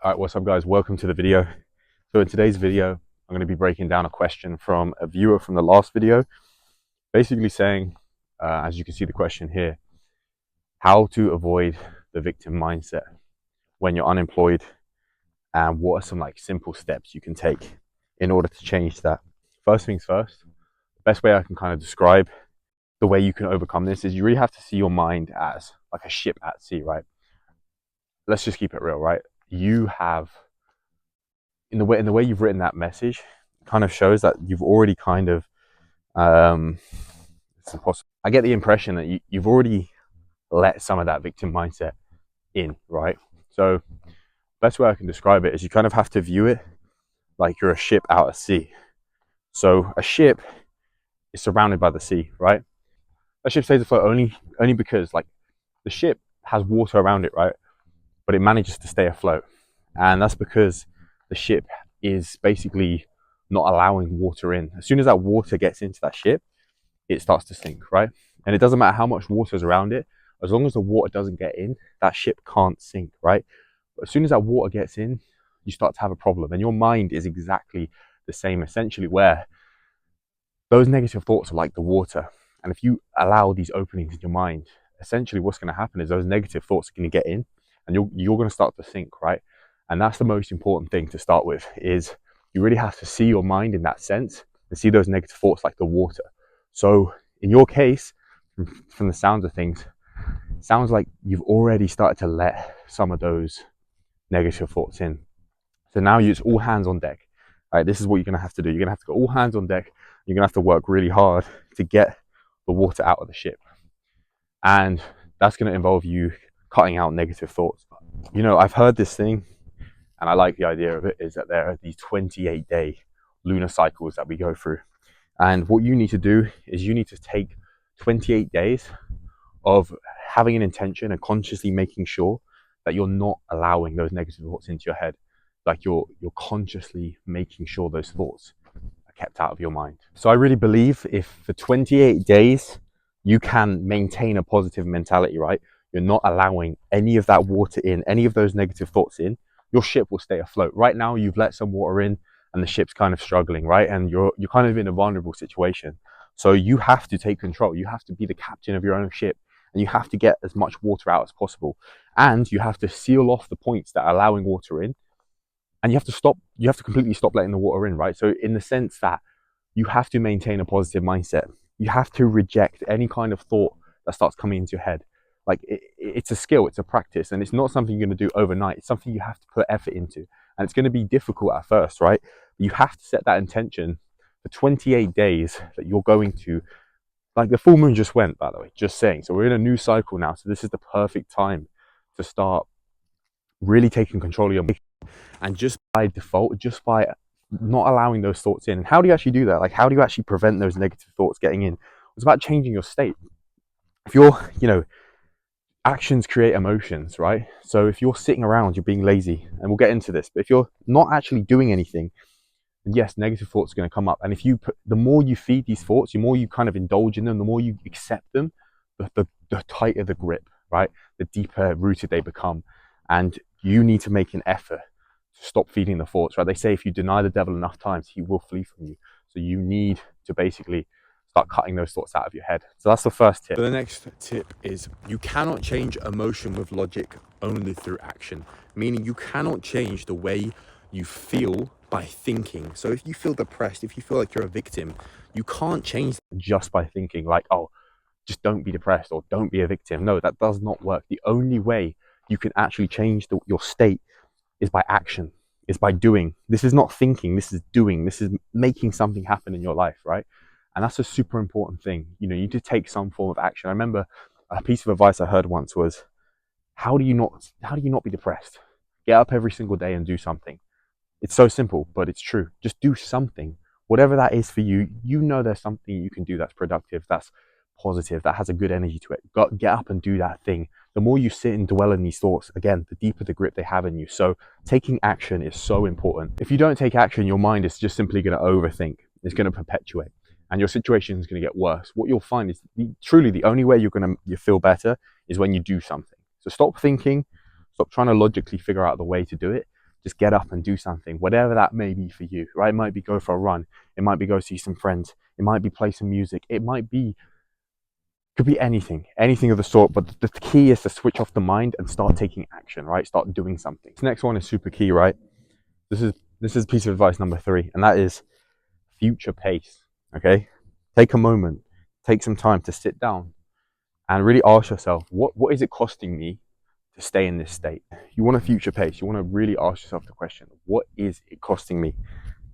All right, what's up guys? Welcome to the video. So in today's video, I'm going to be breaking down a question from a viewer from the last video, basically saying, as you can see the question here, how to avoid the victim mindset when you're unemployed, and what are some simple steps you can take in order to change that. First things first, the best way I can kind of describe the way you can overcome this is you really have to see your mind as like a ship at sea, right? Let's just keep it real, right? You have, in the way you've written that message, kind of shows that you've already kind of it's impossible. I get the impression that you've already let some of that victim mindset in, right? So best way I can describe it is you kind of have to view it like you're a ship out at sea. So a ship is surrounded by the sea, right? A ship stays afloat only because the ship has water around it, right? But it manages to stay afloat, and that's because the ship is basically not allowing water in. As soon as that water gets into that ship, it starts to sink, right? And it doesn't matter how much water is around it, as long as the water doesn't get in, that ship can't sink, right? But as soon as that water gets in, you start to have a problem. And your mind is exactly the same, essentially, where those negative thoughts are like the water. And if you allow these openings in your mind, essentially what's going to happen is those negative thoughts are going to get in, and you're going to start to sink, right? And that's the most important thing to start with, is you really have to see your mind in that sense and see those negative thoughts like the water. So in your case, from the sounds of things, it sounds like you've already started to let some of those negative thoughts in. So now it's all hands on deck. Right, this is what you're going to have to do. You're going to have to go all hands on deck. You're going to have to work really hard to get the water out of the ship. And that's going to involve you cutting out negative thoughts. You know, I've heard this thing, and I like the idea of it, is that there are these 28-day lunar cycles that we go through. And what you need to do is you need to take 28 days of having an intention and consciously making sure that you're not allowing those negative thoughts into your head. Like you're consciously making sure those thoughts are kept out of your mind. So I really believe if for 28 days you can maintain a positive mentality, right? You're not allowing any of that water in, any of those negative thoughts in, your ship will stay afloat. Right now you've let some water in and the ship's kind of struggling, right? And you're kind of in a vulnerable situation. So you have to take control. You have to be the captain of your own ship, and you have to get as much water out as possible. And you have to seal off the points that are allowing water in. And you have to completely stop letting the water in, right? So in the sense that you have to maintain a positive mindset. You have to reject any kind of thought that starts coming into your head. It's a skill, it's a practice, and it's not something you're going to do overnight. It's something you have to put effort into, and it's going to be difficult at first, right? But you have to set that intention for 28 days that you're going to, like the full moon just went, by the way, just saying. So we're in a new cycle now, so this is the perfect time to start really taking control of your mind. And just by default, just by not allowing those thoughts in. And how do you actually do that? Like, how do you actually prevent those negative thoughts getting in? It's about changing your state. If you're, actions create emotions, right? So if you're sitting around, you're being lazy, and we'll get into this, but if you're not actually doing anything, then yes, negative thoughts are going to come up. And if the more you feed these thoughts, the more you kind of indulge in them, the more you accept them, the tighter the grip, right? The deeper rooted they become. And you need to make an effort to stop feeding the thoughts, right? They say if you deny the devil enough times, he will flee from you. So you need to basically start cutting those thoughts out of your head. So that's the first tip. So the next tip is you cannot change emotion with logic, only through action. Meaning you cannot change the way you feel by thinking. So if you feel depressed, if you feel like you're a victim, you can't change that just by thinking like, oh, just don't be depressed or don't be a victim. No, that does not work. The only way you can actually change your state is by action, is by doing. This is not thinking, this is doing. This is making something happen in your life, right? And that's a super important thing. You need to take some form of action. I remember a piece of advice I heard once was, how do you not be depressed? Get up every single day and do something. It's so simple, but it's true. Just do something. Whatever that is for you, there's something you can do that's productive, that's positive, that has a good energy to it. Get up and do that thing. The more you sit and dwell in these thoughts, again, the deeper the grip they have in you. So taking action is so important. If you don't take action, your mind is just simply going to overthink. It's going to perpetuate, and your situation is going to get worse. What you'll find is truly the only way you feel better is when you do something. So stop thinking, stop trying to logically figure out the way to do it, just get up and do something, whatever that may be for you, right? It might be go for a run. It might be go see some friends. It might be play some music. It might be, could be anything of the sort. But the key is to switch off the mind and start taking action, right? Start doing something. This next one is super key, right? This is piece of advice number 3, and that is future pace, okay? Take a moment, take some time to sit down and really ask yourself, what is it costing me to stay in this state? You want a future pace. You want to really ask yourself the question, what is it costing me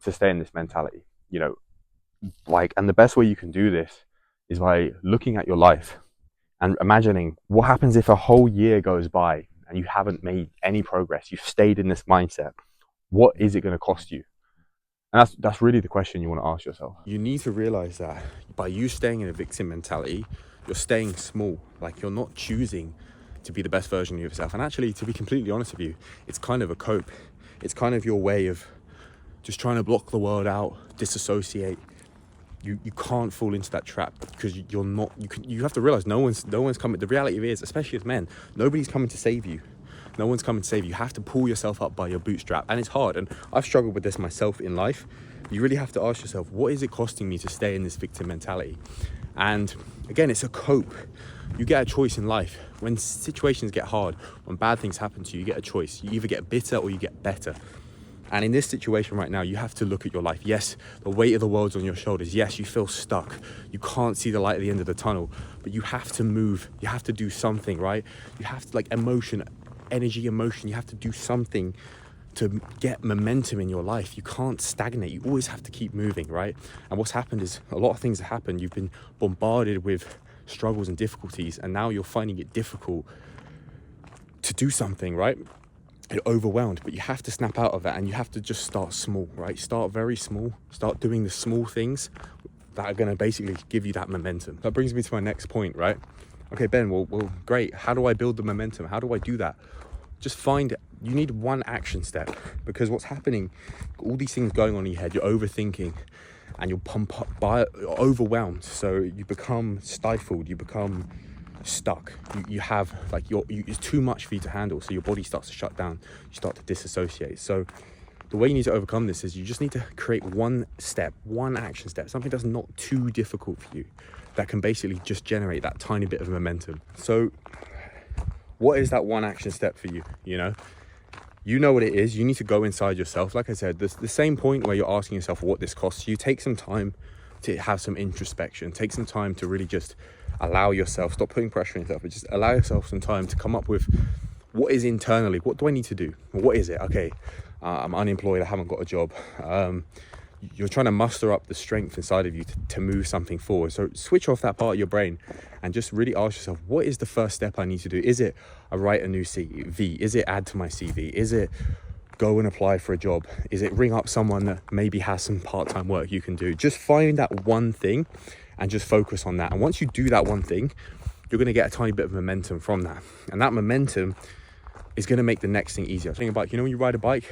to stay in this mentality? You know, like, and the best way you can do this is by looking at your life and imagining what happens if a whole year goes by and you haven't made any progress. You've stayed in this mindset. What is it going to cost you? And that's really the question you want to ask yourself. You need to realize that by you staying in a victim mentality, you're staying small. Like, you're not choosing to be the best version of yourself. And actually, to be completely honest with you, it's kind of a cope. It's kind of your way of just trying to block the world out, disassociate. You can't fall into that trap because you're not. You have to realize no one's coming. The reality is, especially as men, nobody's coming to save you. No one's coming to save you. You have to pull yourself up by your bootstrap, and it's hard. And I've struggled with this myself in life. You really have to ask yourself, what is it costing me to stay in this victim mentality? And again, it's a cope. You get a choice in life. When situations get hard, when bad things happen to you, you get a choice. You either get bitter or you get better. And in this situation right now, you have to look at your life. Yes, the weight of the world's on your shoulders. Yes, you feel stuck. You can't see the light at the end of the tunnel, but you have to move. You have to do something, right? You have to, like, energy, emotion. You have to do something to get momentum in your life. You can't stagnate. You always have to keep moving, right? And what's happened is a lot of things have happened. You've been bombarded with struggles and difficulties, and now you're finding it difficult to do something, right? You're overwhelmed, but you have to snap out of that, and you have to just start small, right? Start very small. Start doing the small things that are going to basically give you that momentum. That brings me to my next point, right? Okay, Ben, well, great. How do I build the momentum? How do I do that? Just you need one action step, because what's happening, all these things going on in your head, you're overthinking and you're overwhelmed. So you become stifled, you become stuck. You have, like, it's too much for you to handle. So your body starts to shut down. You start to disassociate. So the way you need to overcome this is you just need to create one action step, something that's not too difficult for you, that can basically just generate that tiny bit of momentum. So what is that one action step for you? You know what it is. You need to go inside yourself. Like I said, the same point where you're asking yourself what this costs you, take some time to have some introspection. Take some time to really just allow yourself, stop putting pressure on yourself, but just allow yourself some time to come up with what is internally, what do I need to do? What is it? Okay, I'm unemployed, I haven't got a job. You're trying to muster up the strength inside of you to move something forward. So switch off that part of your brain and just really ask yourself, what is the first step I need to do? Is it write a new CV? Is it add to my CV? Is it go and apply for a job? Is it ring up someone that maybe has some part-time work you can do? Just find that one thing and just focus on that. And once you do that one thing, you're going to get a tiny bit of momentum from that. And that momentum is going to make the next thing easier. Think about, when you ride a bike,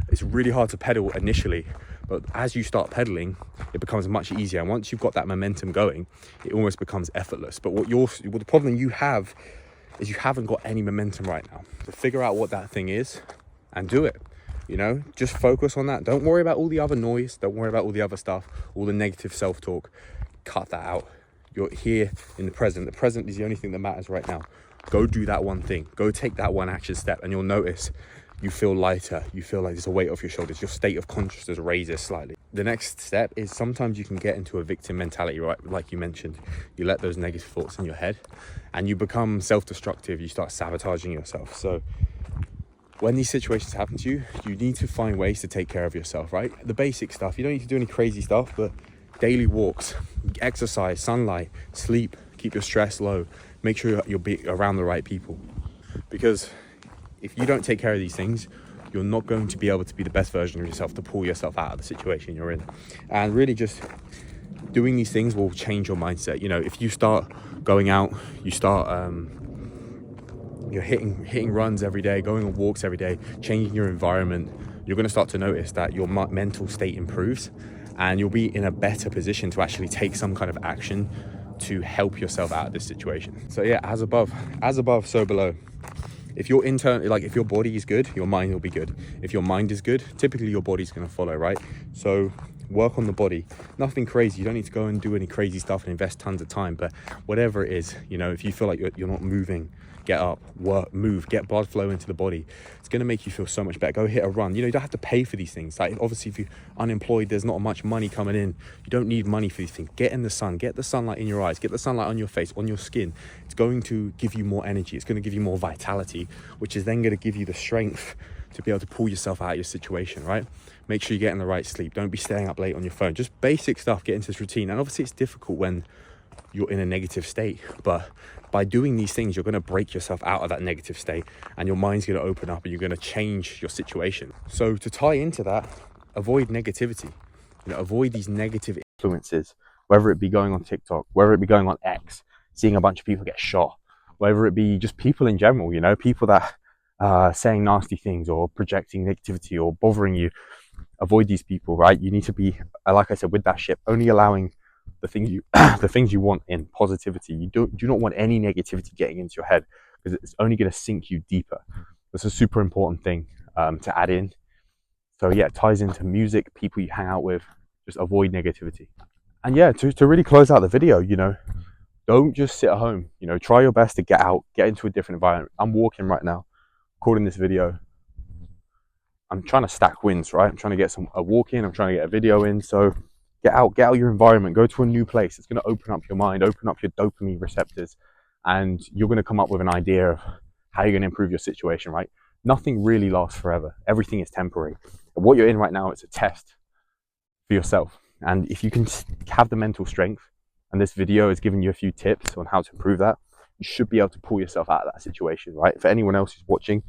it's really hard to pedal initially, but as you start pedaling, it becomes much easier. And once you've got that momentum going, it almost becomes effortless. But the problem you have is you haven't got any momentum right now. So figure out what that thing is and do it. Just focus on that. Don't worry about all the other noise. Don't worry about all the other stuff, all the negative self-talk. Cut that out. You're here in the present. The present is the only thing that matters right now. Go do that one thing. Go take that one action step, and you'll notice you feel lighter. You feel like there's a weight off your shoulders. Your state of consciousness raises slightly. The next step is sometimes you can get into a victim mentality, right? Like you mentioned, you let those negative thoughts in your head and you become self-destructive. You start sabotaging yourself. So when these situations happen to you, you need to find ways to take care of yourself, right? The basic stuff. You don't need to do any crazy stuff, but daily walks, exercise, sunlight, sleep, keep your stress low. Make sure you'll be around the right people. Because if you don't take care of these things, you're not going to be able to be the best version of yourself to pull yourself out of the situation you're in. And really just doing these things will change your mindset. If you start going out, you start you're hitting runs every day, going on walks every day, changing your environment, you're going to start to notice that your mental state improves and you'll be in a better position to actually take some kind of action to help yourself out of this situation. So yeah, as above, so below. If your if your body is good, your mind will be good. If your mind is good, typically your body's going to follow, right? So work on the body. Nothing crazy. You don't need to go and do any crazy stuff and invest tons of time, but whatever it is, you know, if you feel like you're not moving, get up, work, move, get blood flow into the body. It's going to make you feel so much better. Go hit a run. You know, you don't have to pay for these things. Like, obviously, if you're unemployed, there's not much money coming in. You don't need money for these things. Get in the sun, get the sunlight in your eyes, get the sunlight on your face, on your skin. It's going to give you more energy. It's going to give you more vitality, which is then going to give you the strength to be able to pull yourself out of your situation, right? Make sure you're getting the right sleep. Don't be staying up late on your phone. Just basic stuff, get into this routine. And obviously it's difficult when you're in a negative state, but by doing these things, you're going to break yourself out of that negative state and your mind's going to open up and you're going to change your situation. So to tie into that, avoid negativity. You know, avoid these negative influences, whether it be going on TikTok, whether it be going on X, seeing a bunch of people get shot, whether it be just people in general, you know, people that saying nasty things or projecting negativity or bothering you. Avoid these people, right? You need to be, like I said, with that ship, only allowing the things you the things you want in positivity. You do not want any negativity getting into your head, because it's only going to sink you deeper. That's a super important thing to add in. So yeah, it ties into music, people you hang out with. Just avoid negativity. And yeah, to really close out the video, you know, don't just sit at home. You know, try your best to get out, get into a different environment. I'm walking right now, recording this video. I'm trying to stack wins, right? I'm trying to get a walk in, I'm trying to get a video in. So get out your environment, go to a new place. It's going to open up your mind, open up your dopamine receptors, and you're going to come up with an idea of how you're going to improve your situation, right? Nothing really lasts forever. Everything is temporary. But what you're in right now is a test for yourself. And if you can have the mental strength, and this video has given you a few tips on how to improve that, you should be able to pull yourself out of that situation, right? For anyone else who's watching,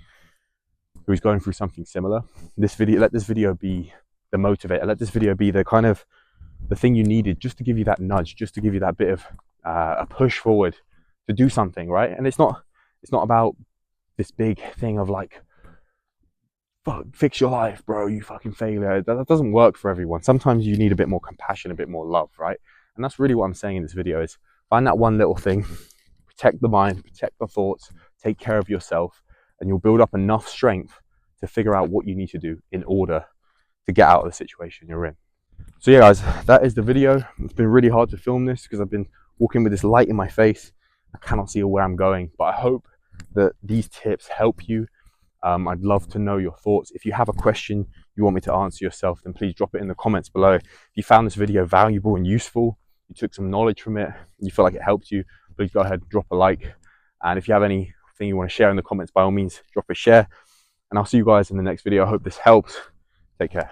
who's going through something similar, let this video be the motivator. Let this video be the kind of the thing you needed, just to give you that nudge, just to give you that bit of a push forward to do something, right? And it's not about this big thing of like, fuck, fix your life, bro, you fucking failure. That doesn't work for everyone. Sometimes you need a bit more compassion, a bit more love, right? And that's really what I'm saying in this video, is find that one little thing, protect the mind, protect the thoughts, take care of yourself, and you'll build up enough strength to figure out what you need to do in order to get out of the situation you're in. So yeah, guys, that is the video. It's been really hard to film this because I've been walking with this light in my face. I cannot see where I'm going, but I hope that these tips help you. I'd love to know your thoughts. If you have a question you want me to answer yourself, then please drop it in the comments below. If you found this video valuable and useful, you took some knowledge from it, you feel like it helped you, please go ahead and drop a like. And if you have anything you want to share in the comments, by all means, drop a share. And I'll see you guys in the next video. I hope this helps. Take care.